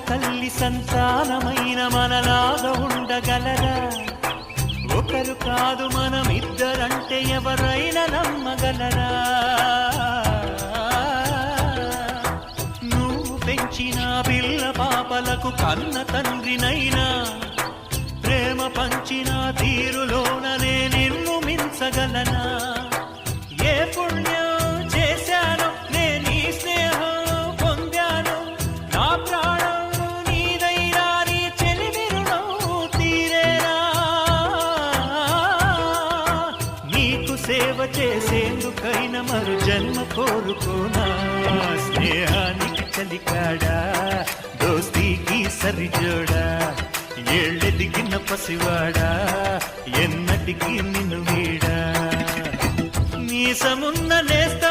తల్లి సంతానమైన మనలాగా ఉండగలరా? ఒకరు కాదు మనమిద్దరంటే ఎవరైనా నమ్మగలరా? నువ్వు పెంచిన పిల్ల పాపలకు కన్న తండ్రినైనా ప్రేమ పంచిన తీరులోననే నిన్ను మించగలనా? ఏ పుణ్యం చేశాను నేను ఈ స్నేహం పొందాను, నా ప్రాణం నీదైనా నీ చెలిమి రుణం తీరేనా? నీకు సేవ చేసేందుకైనా మరు జన్మ కోరుకోనా? స్నేహానికి చలికాడా, దోస్తీకి సరిజోడా, ఏళ్ళెదిగిన పసివాడా ఎన్నటికీ నిన్ను వీడా? మీసమున్న నేస్త